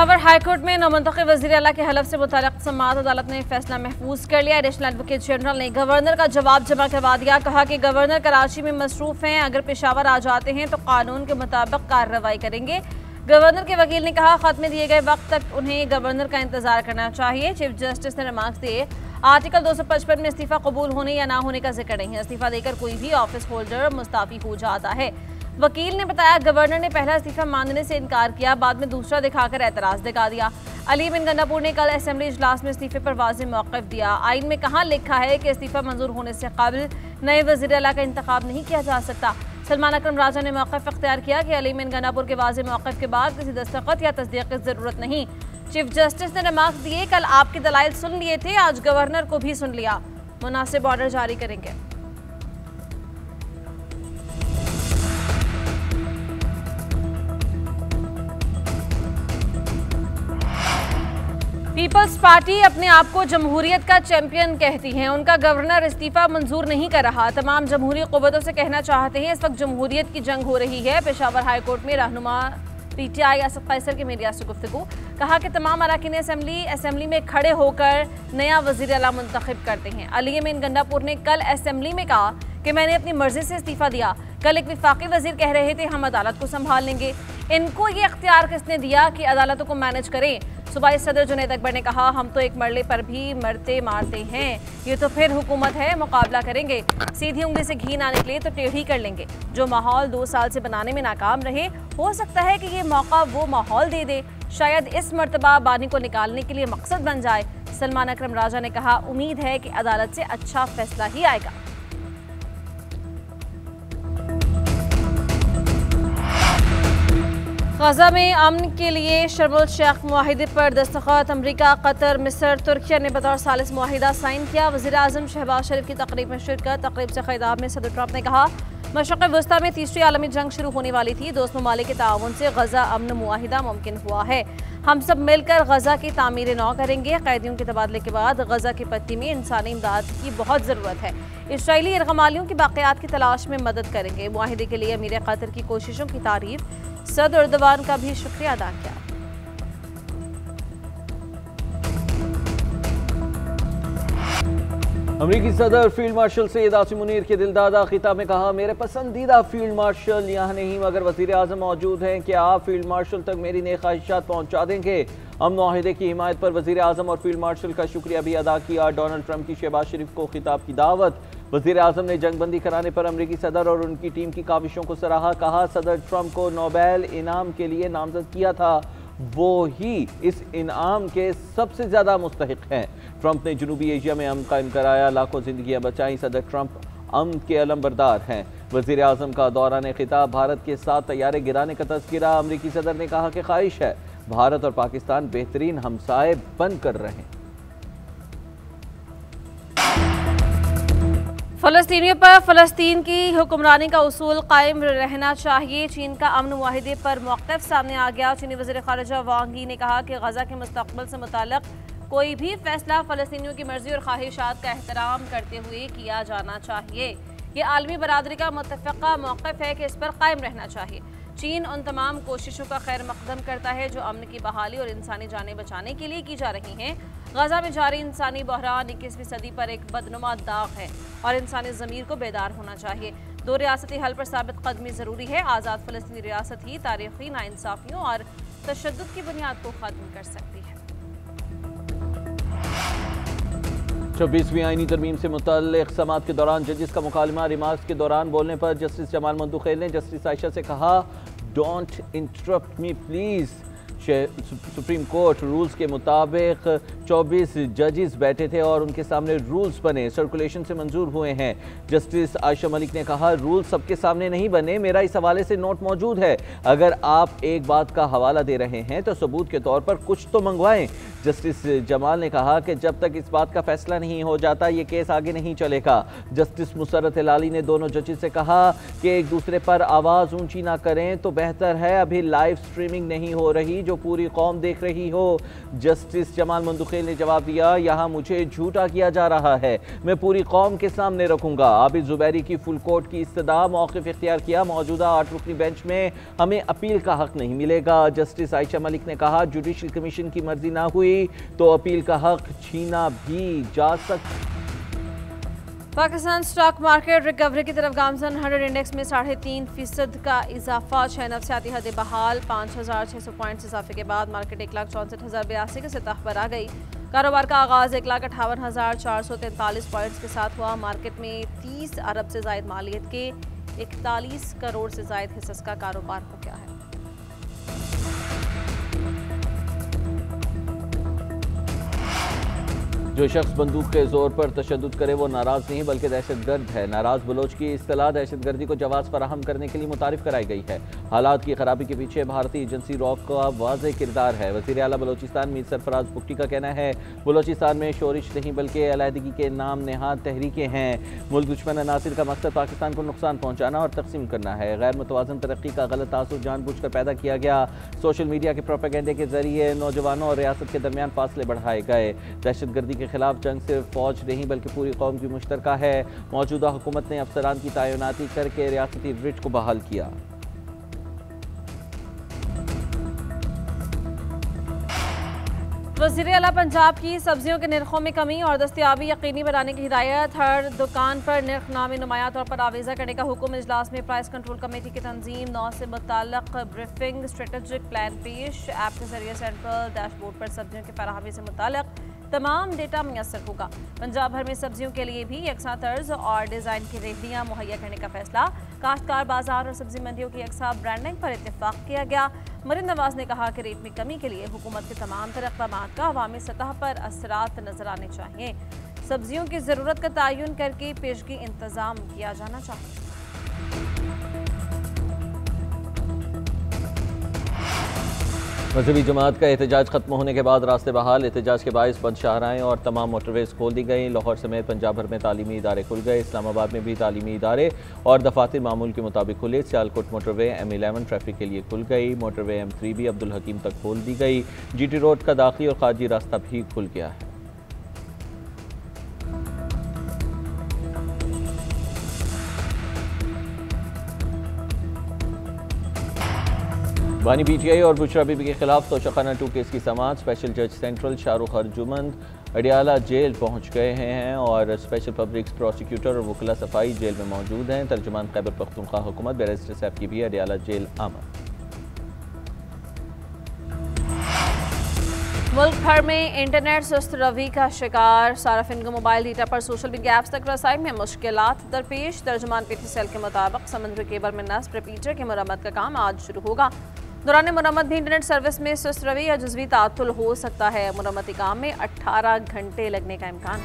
Peshawar high court में नौमुंतखब वज़ीर आला के हलफ से मुताल्लिक़ समाअत अदालत ने फैसला महफूज कर लिया। एडिशनल एडवोकेट जनरल ने गवर्नर का जवाब जमा करवा दिया। कहा कि गवर्नर कराची में मसरूफ़ हैं, अगर पेशावर आ जाते हैं तो कानून के मुताबिक कार्रवाई करेंगे। गवर्नर के वकील ने कहा खत्म दिए गए वक्त तक उन्हें गवर्नर का इंतजार करना चाहिए। चीफ जस्टिस ने रिमार्क्स दिए आर्टिकल 255 में इस्तीफा कबूल होने या ना होने का जिक्र नहीं है। इस्तीफा देकर कोई भी ऑफिस होल्डर मुस्ताफी हो जाता है। वकील ने बताया गवर्नर ने पहला इस्तीफा मांगने से इनकार किया, बाद में दूसरा दिखाकर एतराज दिखा दिया। अली बिन गंडापुर ने कल असेंबली इजलास में इस्तीफे पर वाज़ेह मौक़िफ़ दिया। आइन में कहाँ लिखा है कि इस्तीफा मंजूर होने से कबल नए वज़ीर आला का इंतखाब नहीं किया जा सकता। सलमान अकरम राजा ने मौक़िफ़ इख्तियार किया कि अली बिन गंडापुर के वाज़ेह मौक़िफ़ के बाद किसी दस्तखत या तस्दीक़ की ज़रूरत नहीं। चीफ जस्टिस ने रिमार्क्स दिए कल आपके दलाइल सुन लिए थे, आज गवर्नर को भी सुन लिया, मुनासिब ऑर्डर जारी करेंगे। पीपल्स पार्टी अपने आप को जमहूरियत का चैंपियन कहती है। उनका गवर्नर इस्तीफा मंजूर नहीं कर रहा। तमाम जमहूरी क़ुव्वतों से कहना चाहते हैं इस वक्त जमहूरियत की जंग हो रही है। पेशावर हाई कोर्ट में रहनुमा PTI असद कैसर की मीडिया से गुफ्तगू। कहा कि तमाम अरकान असेंबली में खड़े होकर नया वज़ीर आला मुंतखब करते हैं। अली बिन गंडापुर ने कल असेंबली में कहा कि मैंने अपनी मर्जी से इस्तीफा दिया। कल एक विफाकी वज़ीर कह रहे थे हम अदालत को संभाल लेंगे। इनको ये इख्तियार किसने दिया कि अदालतों को मैनेज करें? सूबाई सदर जुनैद अकबर ने कहा हम तो एक मरले पर भी मरते मारते हैं, ये तो फिर हुकूमत है, मुकाबला करेंगे। सीधी उंगली से घी ना निकले तो टेढ़ी कर लेंगे। जो माहौल 2 साल से बनाने में नाकाम रहे, हो सकता है कि ये मौका वो माहौल दे दे। शायद इस मर्तबा बानी को निकालने के लिए मकसद बन जाए। सलमान अकरम राजा ने कहा उम्मीद है कि अदालत से अच्छा फैसला ही आएगा। गजा में अमन के लिए शर्मुल शेख मुआहिदे पर दस्तखत। अमरीका, कतर, मिस्र, तुर्किया ने बतौर सालिस मुआहिदा साइन किया। वज़ीर आज़म शहबाज शरीफ की तकरीब में शिरकत। तकरीब से खिताब में सदर ट्रंप ने कहा मशरक़ वस्ता में तीसरी आलमी जंग शुरू होने वाली थी। दोस्त ममालिक के ताउन से गजा अमन मुआहिदा मुमकिन हुआ है। हम सब मिलकर गजा की तामीर नौ करेंगे। कैदियों के तबादले के बाद गजा की पट्टी में इंसानी इमदाद की बहुत ज़रूरत है। इसराइली यरगमालियों की बाक़ियात की तलाश में मदद करेंगे। मुआहिदे के लिए अमीर कतर की कोशिशों की तारीफ। सदर एर्दोगान का भी शुक्रिया अदा किया। अमरीकी सदर फील्ड मार्शल सैयद आसिम मुनीर के दिलदादा खिताब में कहा मेरे पसंदीदा फील्ड मार्शल यहाँ नहीं मगर वज़ीर आज़म मौजूद हैं। क्या आप फील्ड मार्शल तक मेरी नेक ख्वाहिशात पहुँचा देंगे? अमन मुआहिदे की हिमायत पर वज़ीर आज़म और फील्ड मार्शल का शुक्रिया भी अदा किया। डोनाल्ड ट्रंप की शहबाज शरीफ को खिताब की दावत। वज़ीर आज़म ने जंगबंदी कराने पर अमरीकी सदर और उनकी टीम की काविशों को सराहा। कहा सदर ट्रंप को नोबेल इनाम के लिए नामजद किया था, वो ही इस इनाम के सबसे ज़्यादा मुस्तहिक हैं। ट्रंप ने जनूबी एशिया में अमन कायम कराया, लाखों जिंदगियां बचाई। सदर ट्रंप अमन के अलमबरदार हैं। वज़ीर आज़म का दौरान खिताब भारत के 7 तैयारे गिराने का तज़किरा। अमरीकी सदर ने कहा कि ख्वाहिश है भारत और पाकिस्तान बेहतरीन हमसाए बनकर रहें। फ़लस्तीनियों पर फ़लस्तीन की हुक्मरानी का उसूल कायम रहना चाहिए। चीन का अमन मुआहिदे पर मौक़िफ़ सामने आ गया। चीनी वज़ीर ख़ारिजा वांग यी ने कहा कि गज़ा के मुस्तक़बिल से मुताल्लिक़ कोई भी फैसला फ़लस्तीनियों की मर्ज़ी और ख्वाहिशात का एहतराम करते हुए किया जाना चाहिए। ये आलमी बरादरी का मुत्तफ़क़ा मौक़िफ़ है कि इस पर कायम रहना चाहिए। चीन उन तमाम कोशिशों का खैर मक़दम करता है जो अमन की बहाली और इंसानी जानें बचाने के लिए की जा रही हैं। गज़ा में जारी इंसानी बहरान 21वीं सदी पर एक बदनुमा दाग है और इंसानी ज़मीर को बेदार होना चाहिए। 2 रियासती हल पर साबित कदमी ज़रूरी है। आज़ाद फ़लस्तीनी रियासत ही तारीख़ी नाइंसाफ़ियों और तशद्दुद की बुनियाद को ख़त्म कर सकती है। 26वीं आईनी तरमीम से मुतल्लिक़ समाअत के दौरान जजिस का मुकालमा। रिमार्क्स के दौरान बोलने पर जस्टिस जमाल मंदुखेल ने जस्टिस आयशा से कहा don't interrupt me please. Supreme court rules के मुताबिक 24 जजेस बैठे थे और उनके सामने रूल्स बने, सर्कुलेशन से मंजूर हुए हैं। जस्टिस आयशा मलिक ने कहा रूल्स सबके सामने नहीं बने, मेरा इस हवाले से नोट मौजूद है। अगर आप एक बात का हवाला दे रहे हैं तो सबूत के तौर पर कुछ तो मंगवाएं। जस्टिस जमाल ने कहा कि जब तक इस बात का फैसला नहीं हो जाता ये केस आगे नहीं चलेगा। जस्टिस मुसर्रत हिलाली ने दोनों जजेस से कहा कि एक दूसरे पर आवाज़ ऊंची ना करें तो बेहतर है। अभी लाइव स्ट्रीमिंग नहीं हो रही जो पूरी कौम देख रही हो। जस्टिस जमाल मंदुखेल ने जवाब दिया, यहाँ मुझे झूठा किया जा रहा है, मैं पूरी कौम के सामने रखूंगा। आबिद जुबैरी की फुल कोर्ट की इस्तदा, मौक़िफ़ इख्तियार किया, मौजूदा 8 रुकनी बेंच में हमें अपील का हक नहीं मिलेगा। जस्टिस आयशा मलिक ने कहा, जुडिशल कमीशन की मर्जी ना हुई तो अपील का हक छीना भी जा सकता। पाकिस्तान स्टॉक मार्केट रिकवरी की तरफ गामजन 100 इंडेक्स में 3.5% का इजाफा, 6 नफ्सियाती हद बहाल। 5,600 पॉइंट्स इजाफे के बाद मार्केट 1,64,082 की सतह पर आ गई। कारोबार का आगाज 1,58,443 पॉइंट्स के साथ हुआ। मार्केट में 30 अरब से जायद मालियत के 41 करोड़ से जायद हिस्स का कारोबार हो गया है। जो शख्स बंदूक के जोर पर तशद्दुद करे वो नाराज नहीं बल्कि दहशतगर्द है। नाराज बलोच की इस्तिलाह दहशतगर्दी को जवाब फराहम करने के लिए मुतारिफ कराई गई है। हालात की खराबी के पीछे भारतीय एजेंसी रॉक का वाज़ेह किरदार है। वज़ीर आला बलोचिस्तान मीर सरफराज बुगटी का कहना है, बलोचिस्तान में शोरिश नहीं बल्कि अलहदगी के नाम नहाद तहरीकें हैं। मुल्क दुश्मन अनासिर का मकसद पाकिस्तान को नुकसान पहुँचाना और तकसीम करना है। गैर मुतवाज़न तरक्की का गलत तासुर जानबूझकर पैदा किया गया। सोशल मीडिया के प्रोपेगेंडे के जरिए नौजवानों और रियासत के दरमियान फासले बढ़ाए गए। दहशतगर्दी के खिलाफ जंग सिर्फ फौज नहीं बल्कि पूरी कौम की मुश्तरका है। मौजूदा हुकूमत ने अफसरान की तैनाती करके रियासती रिट को बहाल किया। वज़ीर आला पंजाब की सब्जियों के निर्खों में कमी और दस्तियाबी यकीनी बनाने की हिदायत। हर दुकान पर निर्ख नामी नुमाया तौर पर आवेज़ा करने का हुक्म। इजलास में प्राइस कंट्रोल कमेटी की तंजीम, 9 से मुताल्लिक़ ब्रीफिंग, स्ट्रेटेजिक प्लान पेश। ऐप के जरिए सेंट्रल डैशबोर्ड पर सब्जियों की फराहमी से मुताल्लिक़ तमाम डेटा मुयस्सर होगा। पंजाब भर में सब्जियों के लिए भी यकसा तर्ज और डिज़ाइन की रेहड़ियाँ मुहैया करने का फैसला। काश्तकार बाजार और सब्जी मंडियों की यकसा ब्रांडिंग पर इत्तेफाक किया गया। मरीम नवाज ने कहा कि रेट में कमी के लिए हुकूमत के तमाम तरह इक़दामात का अवामी सतह पर असरात नजर आने चाहिए। सब्जियों की ज़रूरत का तयन करके पेशगी इंतज़ाम किया जाना चाहिए। मजहबी जमात का एहतजाज खत्म होने के बाद रास्ते बहाल। एहतजाज के बायस बंद शाहराएँ और तमाम मोटरवेज खोल दी गई। लाहौर समेत पंजाब भर में तालीमी इदारे खुल गए। इस्लामाबाद में भी तालीमी इदारे और दफातर मामूल के मुताबिक खुले। सियालकोट मोटरवे M11 ट्रैफिक के लिए खुल गई। मोटरवे M3 भी अब्दुल हकीम तक खोल दी गई। GT रोड का दाखिली और खारजी रास्ता भी खुल गया है। बानी PTI और बुशरा बीबी के खिलाफ तोशाखाना 2 केस की समाअत। स्पेशल जज सेंट्रल शाहरुख अर्जुमंद अडियाला जेल पहुंच गए हैं और स्पेशल पब्लिक प्रोसिक्यूटर और वकला सफाई जेल में मौजूद हैं। तर्जुमान खैबर पख्तूनख्वा हुकूमत बैरिस्टर सैफ की भी अडियाला जेल आमद। मुल्क भर में इंटरनेट सुस्त रवि का शिकार। सार्फिन को मोबाइल डेटा पर सोशल मीडिया ऐप्स तक रसाई में मुश्किलात दरपेश। तर्जुमान PTCL के मुताबिक समुद्री केबल में नस्ब रिपीटर की मरम्मत का काम आज शुरू होगा। दौरान मरम्मत भी इंटरनेट सर्विस में सुस्त रवि या जुज़वी तातुल हो सकता है। मरम्मती काम में 18 घंटे लगने का इम्कान।